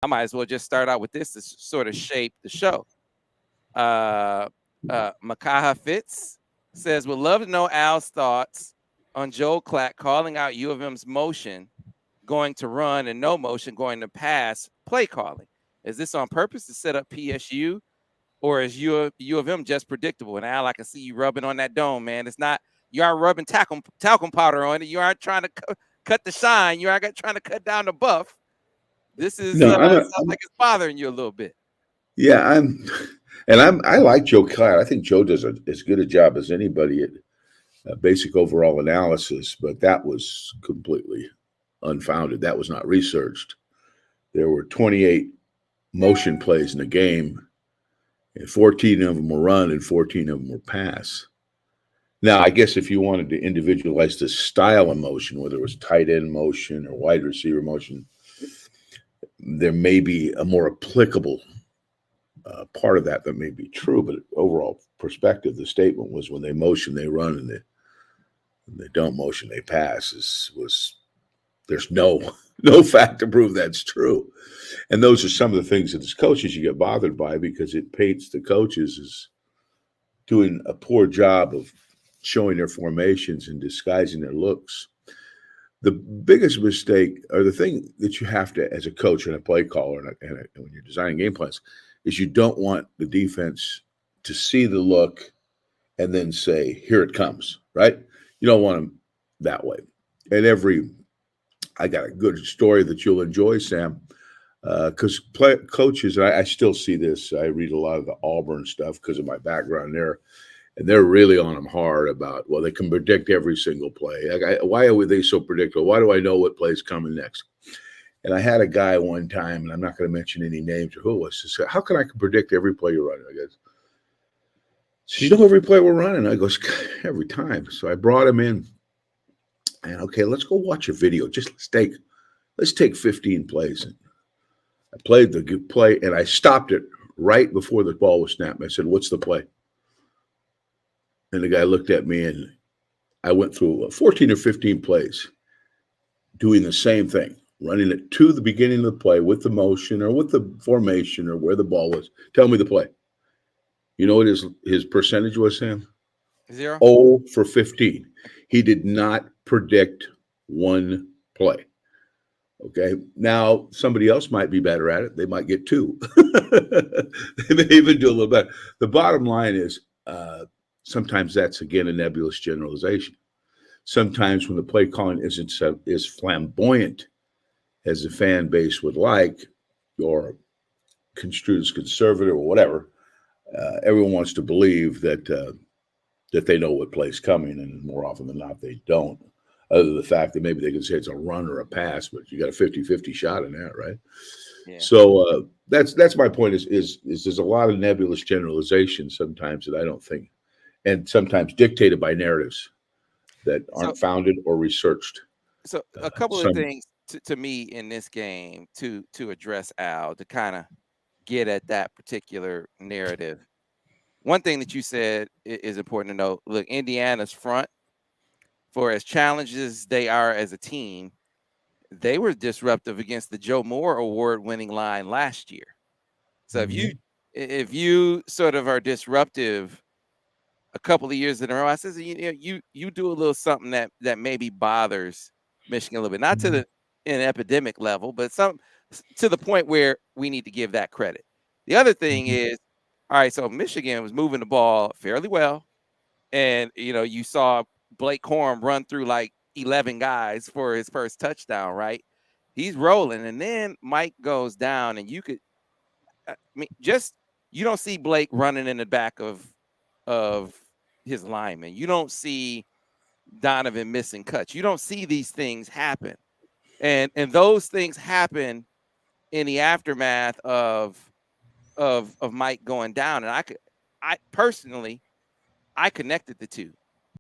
I might as well just start out with this to sort of shape the show. Uh, Makaha Fitz says, would love to know Al's thoughts on Joel Klatt calling out U of M's motion going to run and no motion going to pass play calling. Is this on purpose to set up PSU, or is U of M just predictable? And Al, I can see you rubbing on that dome, man. It's not, you aren't rubbing talcum powder on it. You aren't trying to cut the shine. You aren't trying to cut down the buff. This is No, sounds like it's bothering you a little bit. yeah, I like Joe Klatt. I think Joe does as good a job as anybody at basic overall analysis, but that was completely unfounded. That was not researched. There were 28 motion plays in the game, and 14 of them were run and 14 of them were pass. Now, I guess if you wanted to individualize the style of motion, whether it was tight end motion or wide receiver motion, there may be a more applicable part of that may be true. But overall perspective, the statement was when they motion, they run, and they don't motion, they pass. There's no fact to prove that's true. And those are some of the things that as coaches you get bothered by, because it paints the coaches as doing a poor job of showing their formations and disguising their looks. The biggest mistake, or the thing that you have to, as a coach and a play caller, and when you're designing game plans, is you don't want the defense to see the look and then say, here it comes, right? You don't want them that way. And I got a good story that you'll enjoy, Sam, because coaches, and I still see this, I read a lot of the Auburn stuff because of my background there, and they're really on them hard about, well, they can predict every single play. Why are they so predictable? Why do I know what play is coming next? And I had a guy one time, and I'm not going to mention any names or who it was, to say, how can I predict every play you're running? I guess, so you know every play we're running? I goes, every time. So I brought him in, and okay, let's go watch a video. Just let's take 15 plays. And I played the play, and I stopped it right before the ball was snapped. I said, what's the play? And the guy looked at me, and I went through 14 or 15 plays doing the same thing, running it to the beginning of the play with the motion or with the formation or where the ball was. Tell me the play. You know what his percentage was, Sam? 0. 0 for 15. He did not predict one play. Okay. Now, somebody else might be better at it. They might get 2. They may even do a little better. The bottom line is sometimes that's, again, a nebulous generalization. Sometimes when the play calling isn't as flamboyant as the fan base would like, or construed as conservative or whatever, everyone wants to believe that they know what play's coming, and more often than not, they don't. Other than the fact that maybe they can say it's a run or a pass, but you got a 50-50 shot in that, right? Yeah. So that's my point. Is there's a lot of nebulous generalization sometimes that I don't think, and sometimes dictated by narratives that aren't founded or researched. So a couple of things to me in this game to address, Al, to kind of get at that particular narrative. One thing that you said is important to note. Look, Indiana's front, for as challenges they are as a team, they were disruptive against the Joe Moore award-winning line last year. So if you sort of are disruptive a couple of years in a row, I says you do a little something that maybe bothers Michigan a little bit, not to an epidemic level, but some to the point where we need to give that credit. The other thing is, all right, so Michigan was moving the ball fairly well, and you saw Blake Corum run through like 11 guys for his first touchdown, right? He's rolling, and then Mike goes down, and you don't see Blake running in the back of his lineman. You don't see Donovan missing cuts. You don't see these things happen. And those things happen in the aftermath of Mike going down. And I personally connected the two.